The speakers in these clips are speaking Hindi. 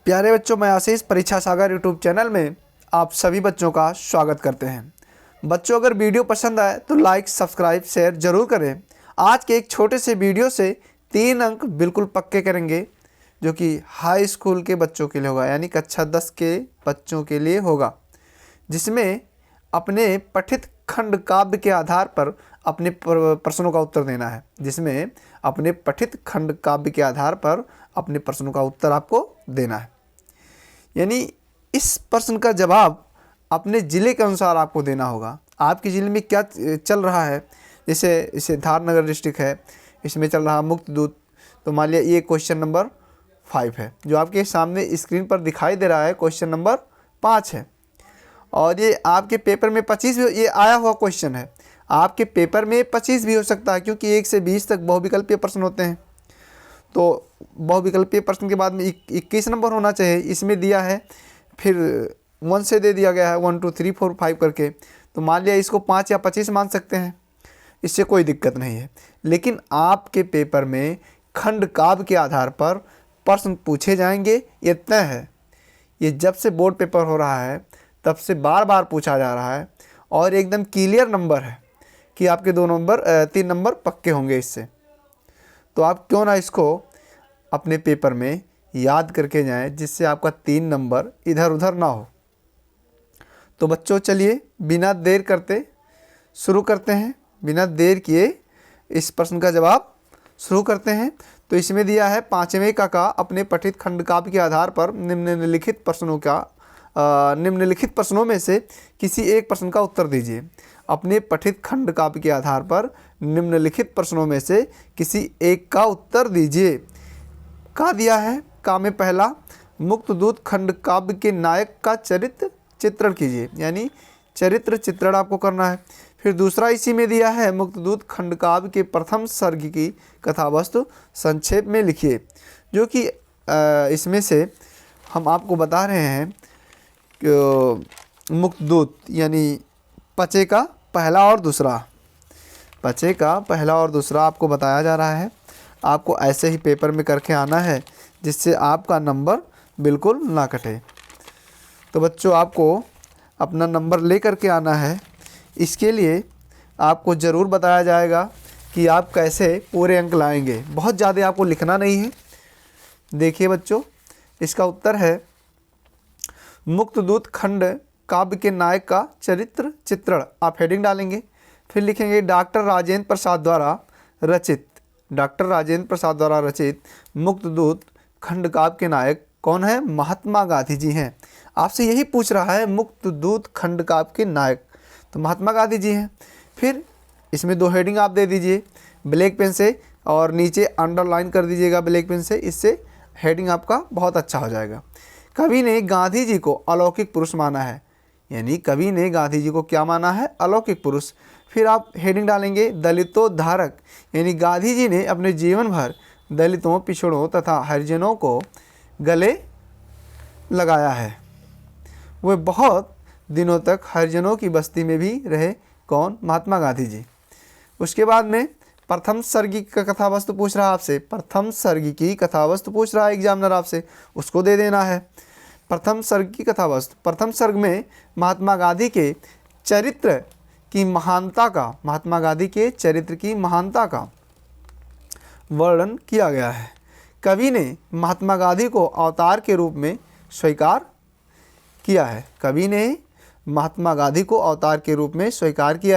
प्यारे बच्चों, मैं आशीष परीक्षा सागर यूट्यूब चैनल में आप सभी बच्चों का स्वागत करते हैं। बच्चों, अगर वीडियो पसंद आए तो लाइक, सब्सक्राइब, शेयर ज़रूर करें। आज के एक छोटे से वीडियो से 3 अंक बिल्कुल पक्के करेंगे, जो कि हाई स्कूल के बच्चों के लिए होगा, यानी कक्षा 10 के बच्चों के लिए होगा, जिसमें अपने पठित खंड काव्य के आधार पर अपने प्रश्नों का उत्तर देना है। जिसमें अपने पठित खंड काव्य के आधार पर अपने प्रश्नों का उत्तर आपको देना है। यानी इस प्रश्न का जवाब अपने ज़िले के अनुसार आपको देना होगा। आपके ज़िले में क्या चल रहा है, जैसे सिद्धार्थनगर डिस्ट्रिक्ट है, इसमें चल रहा मुक्त दूत, तो मान लिया ये क्वेश्चन नंबर 5 है, जो आपके सामने स्क्रीन पर दिखाई दे रहा है क्वेश्चन नंबर 5 है। और ये आपके पेपर में 25 भी, ये आया हुआ क्वेश्चन है, आपके पेपर में 25 भी हो सकता है, क्योंकि 1 से 20 तक बहुविकल्पीय प्रश्न होते हैं। तो बहुविकल्पीय प्रश्न के बाद में 21 नंबर होना चाहिए, इसमें दिया है, फिर 1 से दे दिया गया है 1 2 3 4 5 करके। तो मान लिया इसको 5 या 25 मान सकते हैं, इससे कोई दिक्कत नहीं है। लेकिन आपके पेपर में खंड काव्य के आधार पर प्रश्न पूछे जाएंगे, ये तय है। ये जब से बोर्ड पेपर हो रहा है तब से बार बार पूछा जा रहा है, और एकदम क्लियर नंबर है कि आपके 3 नंबर पक्के होंगे इससे। तो आप क्यों ना इसको अपने पेपर में याद करके जाएं, जिससे आपका 3 नंबर इधर उधर ना हो। तो बच्चों, चलिए बिना देर करते शुरू करते हैं। बिना देर किए इस प्रश्न का जवाब शुरू करते हैं। तो इसमें दिया है 5वें का अपने पठित खंड काव्य के आधार पर निम्नलिखित प्रश्नों में से किसी एक प्रश्न का उत्तर दीजिए। अपने पठित खंड काव्य के आधार पर निम्नलिखित प्रश्नों में से किसी एक का उत्तर दीजिए। का दिया है, का में पहला, मुक्त दूत खंड काव्य के नायक का चरित्र चित्रण कीजिए, यानी चरित्र चित्रण आपको करना है। फिर दूसरा इसी में दिया है, मुक्त दूत खंड काव्य के प्रथम सर्ग की कथावस्तु संक्षेप में लिखिए। जो कि इसमें से हम आपको बता रहे हैं कि मुक्त दूत यानी पचे का पहला और दूसरा आपको बताया जा रहा है। आपको ऐसे ही पेपर में करके आना है, जिससे आपका नंबर बिल्कुल ना कटे। तो बच्चों, आपको अपना नंबर ले करके आना है। इसके लिए आपको ज़रूर बताया जाएगा कि आप कैसे पूरे अंक लाएंगे। बहुत ज़्यादा आपको लिखना नहीं है। देखिए बच्चों, इसका उत्तर है मुक्त दूत खंड काव्य के नायक का चरित्र चित्रण। आप हेडिंग डालेंगे, फिर लिखेंगे डॉक्टर राजेंद्र प्रसाद द्वारा रचित मुक्त दूत खंड काव्य के नायक कौन है? महात्मा गांधी जी हैं। आपसे यही पूछ रहा है, मुक्त दूत खंड काव्य के नायक, तो महात्मा गांधी जी हैं। फिर इसमें 2 हेडिंग आप दे दीजिए ब्लैक पेन से, और नीचे अंडरलाइन कर दीजिएगा ब्लैक पेन से। इससे हेडिंग आपका बहुत अच्छा हो जाएगा। कवि ने गांधी जी को अलौकिक पुरुष माना है, यानी कवि ने गांधी जी को क्या माना है? अलौकिक पुरुष। फिर आप हेडिंग डालेंगे दलितोद्धारक, यानी गांधी जी ने अपने जीवन भर दलितों, पिछड़ों तथा हरिजनों को गले लगाया है। वे बहुत दिनों तक हरिजनों की बस्ती में भी रहे। कौन? महात्मा गांधी जी। उसके बाद में प्रथम सर्ग का कथावस्तु पूछ रहा है आपसे, प्रथम सर्ग की कथावस्तु पूछ रहा है एग्जामिनर आपसे, उसको दे देना है। प्रथम सर्ग की कथावस्तु, प्रथम सर्ग में महात्मा गांधी के चरित्र की महानता का वर्णन किया गया है। कवि ने महात्मा गांधी को अवतार के रूप में स्वीकार किया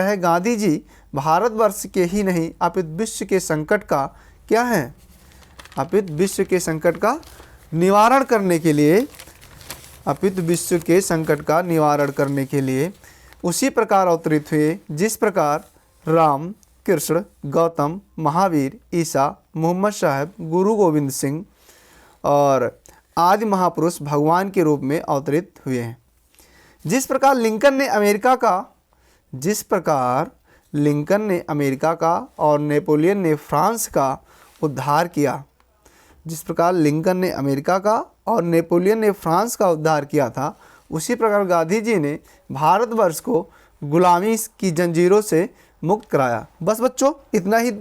है। गांधी जी भारतवर्ष के ही नहीं अपितु विश्व के संकट का क्या है? विश्व के संकट का निवारण करने के लिए उसी प्रकार अवतरित हुए, जिस प्रकार राम, कृष्ण, गौतम, महावीर, ईसा, मोहम्मद साहब, गुरु गोविंद सिंह और आदि महापुरुष भगवान के रूप में अवतरित हुए हैं। जिस प्रकार लिंकन ने अमेरिका का और नेपोलियन ने फ्रांस का उद्धार किया था, उसी प्रकार गांधी जी ने भारतवर्ष को गुलामी की जंजीरों से मुक्त कराया। बस बच्चों, इतना ही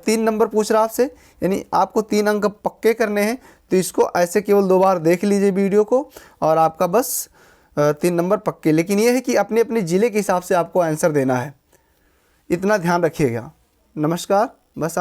3 नंबर पूछ रहा आपसे, यानी आपको 3 अंक पक्के करने हैं। तो इसको ऐसे केवल 2 बार देख लीजिए वीडियो को और आपका बस 3 नंबर पक्के। लेकिन ये है कि अपने अपने ज़िले के हिसाब से आपको आंसर देना है, इतना ध्यान रखिएगा। नमस्कार। बस आज